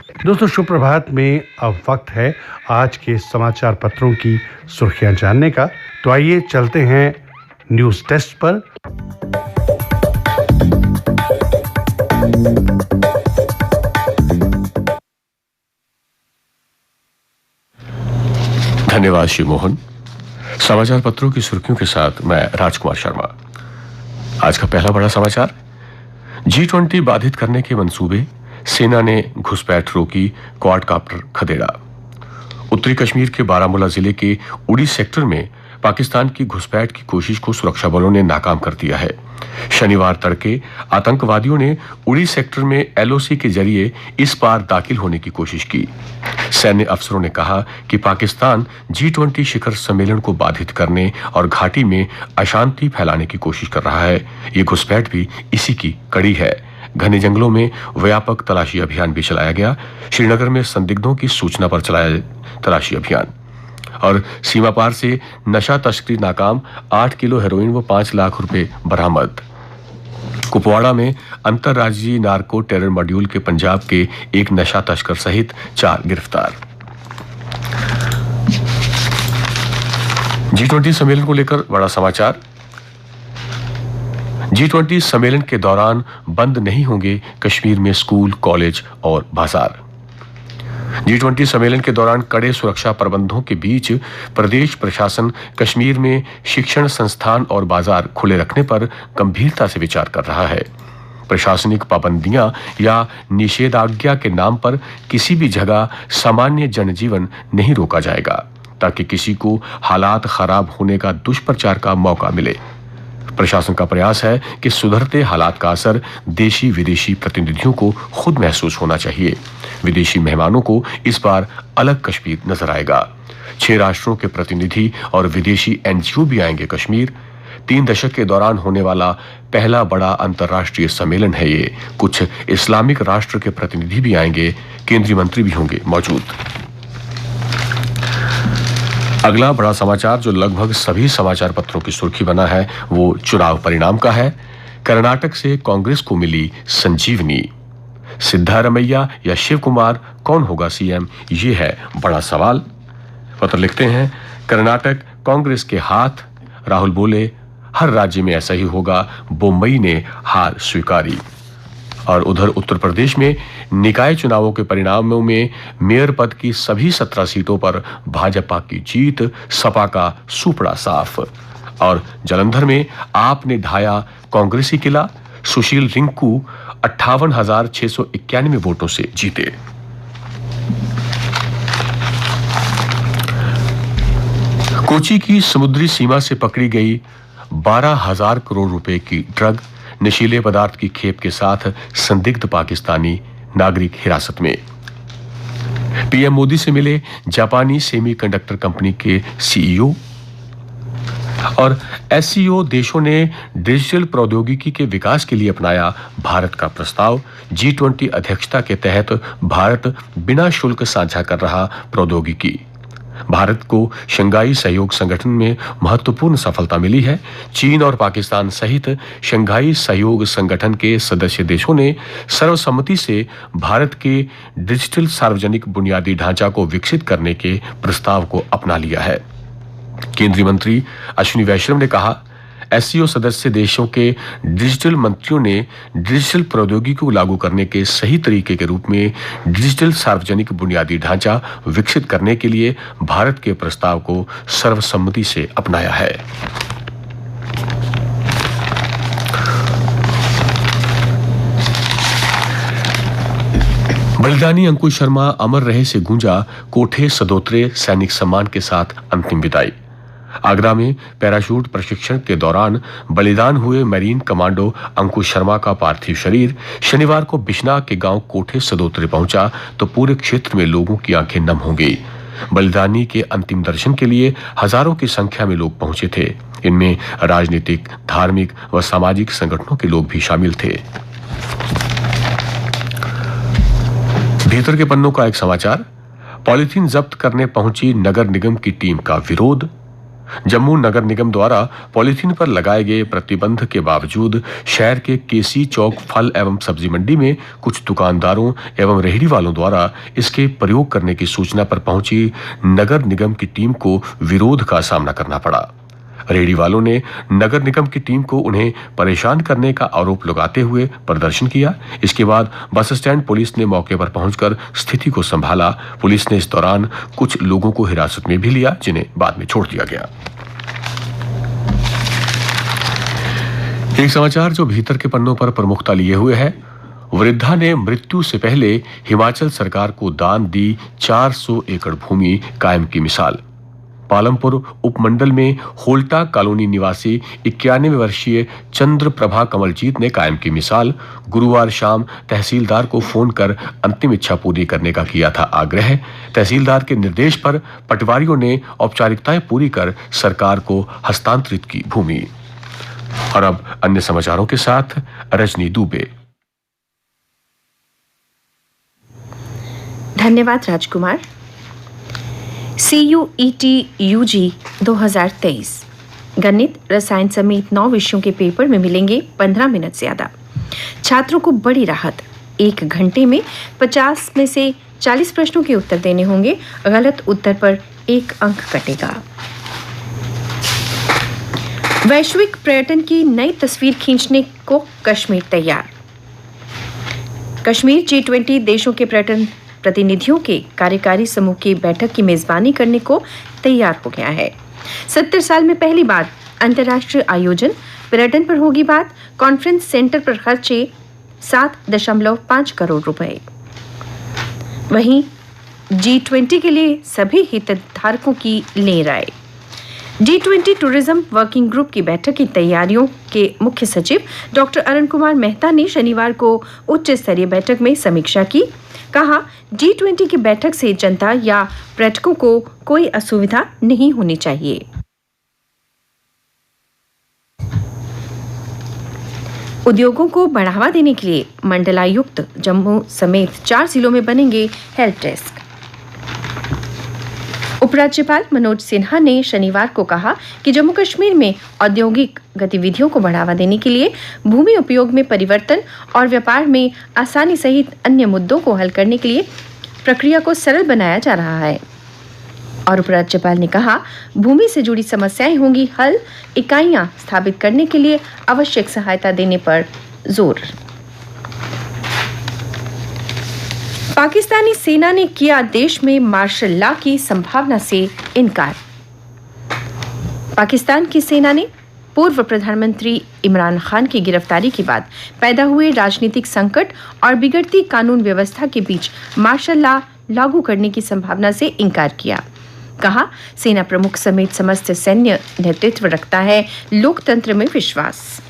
दोस्तों सुप्रभात में अब वक्त है आज के समाचार पत्रों की सुर्खियां जानने का। तो आइए चलते हैं न्यूज़ डेस्क पर। धन्यवाद श्री मोहन। समाचार पत्रों की सुर्खियों के साथ मैं राजकुमार शर्मा। आज का पहला बड़ा समाचार, G20 बाधित करने के मंसूबे, सेना ने घुसपैठ रोकी, क्वाडकॉप्टर खदेड़ा। उत्तरी कश्मीर के बारामूला जिले के उड़ी सेक्टर में पाकिस्तान की घुसपैठ की कोशिश को सुरक्षा बलों ने नाकाम कर दिया है। शनिवार तड़के आतंकवादियों ने उड़ी सेक्टर में LOC के जरिए इस पार दाखिल होने की कोशिश की। सैन्य अफसरों ने कहा कि पाकिस्तान G20 शिखर सम्मेलन को बाधित करने और घाटी में अशांति फैलाने की कोशिश कर रहा है। ये घुसपैठ भी इसी की कड़ी है। घने जंगलों में व्यापक तलाशी अभियान भी चलाया गया। श्रीनगर में संदिग्धों की सूचना पर चलाया तलाशी अभियान। और सीमा पार से नशा तस्करी नाकाम, 8 किलो हेरोइन व 5 लाख रुपए बरामद। कुपवाड़ा में अंतर्राज्यीय नार्को टेरर मॉड्यूल के पंजाब के एक नशा तस्कर सहित 4 गिरफ्तार। G20 सम्मेलन को लेकर बड़ा समाचार। G20 सम्मेलन के दौरान बंद नहीं होंगे कश्मीर में स्कूल, कॉलेज और बाजार। G20 सम्मेलन के दौरान कड़े सुरक्षा प्रबंधों के बीच प्रदेश प्रशासन कश्मीर में शिक्षण संस्थान और बाजार खुले रखने पर गंभीरता से विचार कर रहा है। प्रशासनिक पाबंदियां या निषेधाज्ञा के नाम पर किसी भी जगह सामान्य जनजीवन नहीं रोका जाएगा, ताकि किसी को हालात खराब होने का दुष्प्रचार का मौका मिले। प्रशासन का प्रयास है कि सुधरते हालात का असर देशी विदेशी प्रतिनिधियों को खुद महसूस होना चाहिए। विदेशी मेहमानों को इस बार अलग कश्मीर नजर आएगा। 6 राष्ट्रों के प्रतिनिधि और विदेशी NGO भी आएंगे कश्मीर। 3 दशक के दौरान होने वाला पहला बड़ा अंतर्राष्ट्रीय सम्मेलन है ये। कुछ इस्लामिक राष्ट्र के प्रतिनिधि भी आएंगे, केंद्रीय मंत्री भी होंगे मौजूद। अगला बड़ा समाचार जो लगभग सभी समाचार पत्रों की सुर्खी बना है वो चुनाव परिणाम का है। कर्नाटक से कांग्रेस को मिली संजीवनी। सिद्धारमैया या शिव कुमार, कौन होगा CM, ये है बड़ा सवाल। पत्र लिखते हैं, कर्नाटक कांग्रेस के हाथ। राहुल बोले, हर राज्य में ऐसा ही होगा। बोम्बई ने हार स्वीकारी। और उधर उत्तर प्रदेश में निकाय चुनावों के परिणामों में मेयर पद की सभी 17 सीटों पर भाजपा की जीत, सपा का सुपड़ा साफ। और जालंधर में आप ने ढाया कांग्रेसी किला। सुशील रिंकू 58,691 वोटों से जीते। कोची की समुद्री सीमा से पकड़ी गई 12,000 करोड़ रुपए की ड्रग, नशीले पदार्थ की खेप के साथ संदिग्ध पाकिस्तानी नागरिक हिरासत में। PM मोदी से मिले जापानी सेमीकंडक्टर कंपनी के CEO। और SCO देशों ने डिजिटल प्रौद्योगिकी के विकास के लिए अपनाया भारत का प्रस्ताव। G20 अध्यक्षता के तहत भारत बिना शुल्क साझा कर रहा प्रौद्योगिकी। भारत को शंघाई सहयोग संगठन में महत्वपूर्ण सफलता मिली है। चीन और पाकिस्तान सहित शंघाई सहयोग संगठन के सदस्य देशों ने सर्वसम्मति से भारत के डिजिटल सार्वजनिक बुनियादी ढांचा को विकसित करने के प्रस्ताव को अपना लिया है। केंद्रीय मंत्री अश्विनी वैष्णव ने कहा, SCO सदस्य देशों के डिजिटल मंत्रियों ने डिजिटल प्रौद्योगिकी को लागू करने के सही तरीके के रूप में डिजिटल सार्वजनिक बुनियादी ढांचा विकसित करने के लिए भारत के प्रस्ताव को सर्वसम्मति से अपनाया है। बलिदानी अंकुश शर्मा अमर रहे से गूंजा कोठे सदोत्रे सैनिक सम्मान के साथ अंतिम विदाई। आगरा में पैराशूट प्रशिक्षण के दौरान बलिदान हुए मरीन कमांडो अंकुश शर्मा का पार्थिव शरीर शनिवार को बिश्नाह के गांव कोठे सदोत्रे पहुंचा तो पूरे क्षेत्र में लोगों की आंखें नम हो गई। बलिदानी के अंतिम दर्शन के लिए हजारों की संख्या में लोग पहुंचे थे। इनमें राजनीतिक, धार्मिक व सामाजिक संगठनों के लोग भी शामिल थे। भीतर के पन्नों का एक समाचार, पॉलीथीन जब्त करने पहुंची नगर निगम की टीम का विरोध। जम्मू नगर निगम द्वारा पॉलिथीन पर लगाए गए प्रतिबंध के बावजूद शहर के केसी चौक फल एवं सब्जी मंडी में कुछ दुकानदारों एवं रेहड़ी वालों द्वारा इसके प्रयोग करने की सूचना पर पहुंची नगर निगम की टीम को विरोध का सामना करना पड़ा। रेहड़ी वालों ने नगर निगम की टीम को उन्हें परेशान करने का आरोप लगाते हुए प्रदर्शन किया। इसके बाद बस स्टैंड पुलिस ने मौके पर पहुंचकर स्थिति को संभाला। पुलिस ने इस दौरान कुछ लोगों को हिरासत में भी लिया, जिन्हें बाद में छोड़ दिया गया। एक समाचार जो भीतर के पन्नों पर प्रमुखता लिए हुए है। वृद्धा ने मृत्यु से पहले हिमाचल सरकार को दान दी 400 एकड़ भूमि, कायम की मिसाल। पालमपुर उपमंडल में होल्टा कॉलोनी निवासी 91 वर्षीय चंद्र प्रभा कमलजीत ने कायम की मिसाल। गुरुवार शाम तहसीलदार को फोन कर अंतिम इच्छा पूरी करने का किया था आग्रह। तहसीलदार के निर्देश पर पटवारियों ने औपचारिकताएं पूरी कर सरकार को हस्तांतरित की भूमि। और अब अन्य समाचारों के साथ रजनी दुबे। धन्यवाद राजकुमार। CUET UG 2023 गणित, रसायन समेत 9 विषयों के पेपर में मिलेंगे 15 मिनट ज्यादा। छात्रों को बड़ी राहत, 1 घंटे में 50 में से 40 प्रश्नों के उत्तर देने होंगे। गलत उत्तर पर 1 अंक कटेगा। वैश्विक पर्यटन की नई तस्वीर खींचने को कश्मीर तैयार। कश्मीर G20 देशों के पर्यटन प्रतिनिधियों के कार्यकारी समूह की बैठक की मेजबानी करने को तैयार हो गया है। 70 साल में पहली बार अंतर्राष्ट्रीय आयोजन, पर्यटन पर होगी बात। कॉन्फ्रेंस सेंटर पर खर्चे 7.5 करोड़ रुपए। वहीं G20 के लिए सभी हितधारकों की ले राय। G20 टूरिज्म वर्किंग ग्रुप की बैठक की तैयारियों के मुख्य सचिव डॉक्टर अरुण कुमार मेहता ने शनिवार को उच्च स्तरीय बैठक में समीक्षा की। कहा, G20 की बैठक से जनता या पर्यटकों को कोई असुविधा नहीं होनी चाहिए। उद्योगों को बढ़ावा देने के लिए मंडलायुक्त जम्मू समेत 4 जिलों में बनेंगे हेल्प डेस्क। उपराज्यपाल मनोज सिन्हा ने शनिवार को कहा कि जम्मू कश्मीर में औद्योगिक गतिविधियों को बढ़ावा देने के लिए भूमि उपयोग में परिवर्तन और व्यापार में आसानी सहित अन्य मुद्दों को हल करने के लिए प्रक्रिया को सरल बनाया जा रहा है। और उपराज्यपाल ने कहा, भूमि से जुड़ी समस्याएं होंगी हल, इकाइयां स्थापित करने के लिए आवश्यक सहायता देने पर जोर। पाकिस्तानी सेना ने किया देश में मार्शल लॉ की संभावना से इनकार। पाकिस्तान की सेना ने पूर्व प्रधानमंत्री इमरान खान की गिरफ्तारी के बाद पैदा हुए राजनीतिक संकट और बिगड़ती कानून व्यवस्था के बीच मार्शल लॉ लागू करने की संभावना से इनकार किया। कहा, सेना प्रमुख समेत समस्त सैन्य नेतृत्व रखता है लोकतंत्र में विश्वास।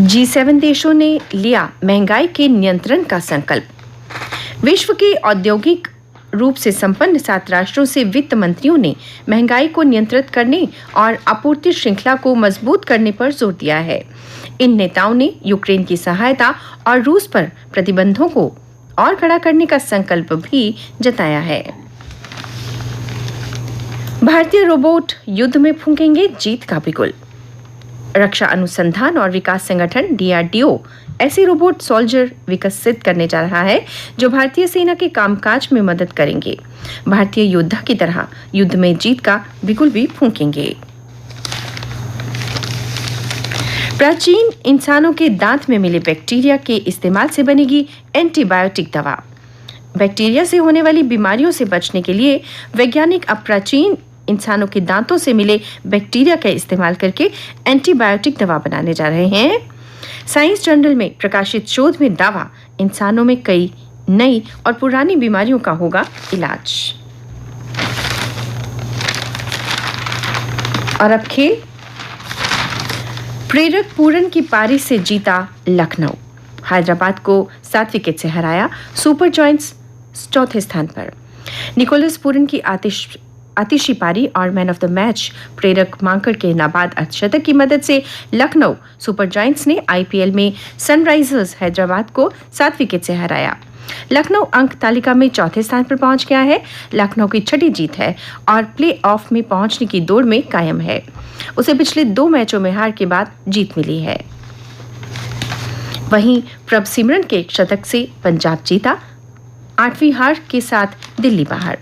G7 देशों ने लिया महंगाई के नियंत्रण का संकल्प। विश्व के औद्योगिक रूप से संपन्न 7 राष्ट्रों से वित्त मंत्रियों ने महंगाई को नियंत्रित करने और आपूर्ति श्रृंखला को मजबूत करने पर जोर दिया है। इन नेताओं ने यूक्रेन की सहायता और रूस पर प्रतिबंधों को और कड़ा करने का संकल्प भी जताया है। भारतीय रोबोट युद्ध में फूंकेंगे जीत का बिगुल। रक्षा अनुसंधान और विकास संगठन DRDO ऐसे रोबोट सोल्जर विकसित करने जा रहा है जो भारतीय सेना के कामकाज में मदद करेंगे। भारतीय योद्धा की तरह युद्ध में जीत का बिगुल भी फूंकेंगे। प्राचीन इंसानों के दांत में मिले बैक्टीरिया के इस्तेमाल से बनेगी एंटीबायोटिक दवा। बैक्टीरिया से होने वाली बीमारियों से बचने के लिए वैज्ञानिक अब प्राचीन इंसानों के दांतों से मिले बैक्टीरिया का इस्तेमाल करके एंटीबायोटिक दवा बनाने जा रहे हैं। साइंस जर्नल में प्रकाशित शोध में दावा इंसानों में कई नई और पुरानी बीमारियों का होगा इलाज। और अब खेल। प्रेरक पूरन की पारी से जीता लखनऊ। हैदराबाद को 7 विकेट से हराया। सुपर जॉयंट्स चौथे स्थान पर। निकोलस पूरन की आतिशी पारी और मैन ऑफ द मैच प्रेरक मांकड़ के नाबाद अर्धशतक की मदद से लखनऊ सुपर जायंट्स ने IPL में सनराइजर्स हैदराबाद को 7 विकेट से हराया। लखनऊ अंक तालिका में चौथे स्थान पर पहुंच गया है। लखनऊ की छठी जीत है और प्ले ऑफ में पहुंचने की दौड़ में कायम है। उसे पिछले 2 मैचों में हार के बाद जीत मिली है। वहीं प्रभसिमरन के शतक से पंजाब जीता, 8वीं हार के साथ दिल्ली बाहर।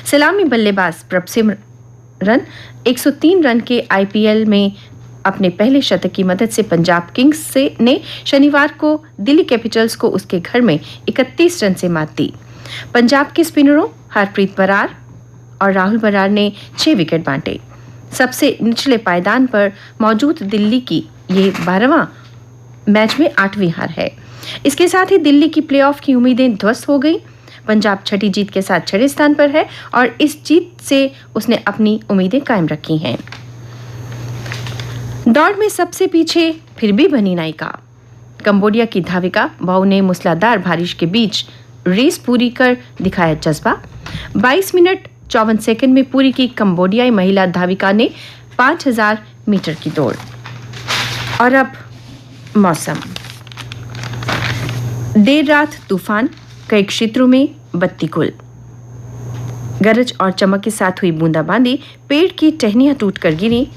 सलामी बल्लेबाज प्रभसिमरन 103 रन के आईपीएल में अपने पहले शतक की मदद से पंजाब किंग्स ने शनिवार को दिल्ली कैपिटल्स को उसके घर में 31 रन से मात दी। पंजाब के स्पिनरों हरप्रीत बरार और राहुल बरार ने 6 विकेट बांटे। सबसे निचले पायदान पर मौजूद दिल्ली की ये 12वां मैच में 8वीं हार है। इसके साथ ही दिल्ली की प्लेऑफ की उम्मीदें ध्वस्त हो गई। पंजाब छठी जीत के साथ 6वें स्थान पर है और इस जीत से उसने अपनी उम्मीदें कायम रखी हैं। दौड़ में सबसे पीछे फिर भी बनी नायिका। कंबोडिया की धाविका बाऊ ने मूसलाधार बारिश के बीच रेस पूरी कर दिखाया जज्बा। 22 मिनट 54 सेकंड में पूरी की कंबोडियाई महिला धाविका ने 5000 मीटर की दौड़। और अब मौसम। देर रात तूफान, कई क्षेत्रों में बत्ती गुल। गरज और चमक के साथ हुई बूंदाबांदी, पेड़ की टहनियां टूटकर गिरी,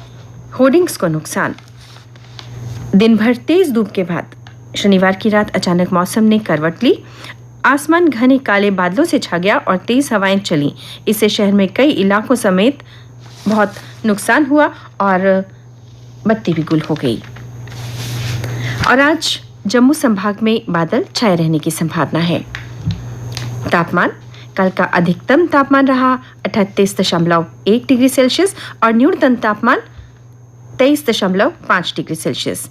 होर्डिंग्स को नुकसान। दिन भर तेज धूप के बाद शनिवार की रात अचानक मौसम ने करवट ली। आसमान घने काले बादलों से छा गया और तेज हवाएं चली। इससे शहर में कई इलाकों समेत बहुत नुकसान हुआ और बत्ती भी गुल हो गई। और आज जम्मू संभाग में बादल छाए रहने की संभावना है। तापमान कल का अधिकतम तापमान रहा 38.1 डिग्री सेल्सियस और न्यूनतम तापमान 23.5 डिग्री सेल्सियस।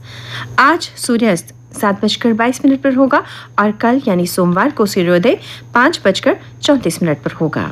आज सूर्यास्त 7:22 पर होगा और कल यानी सोमवार को सूर्योदय 5:34 पर होगा।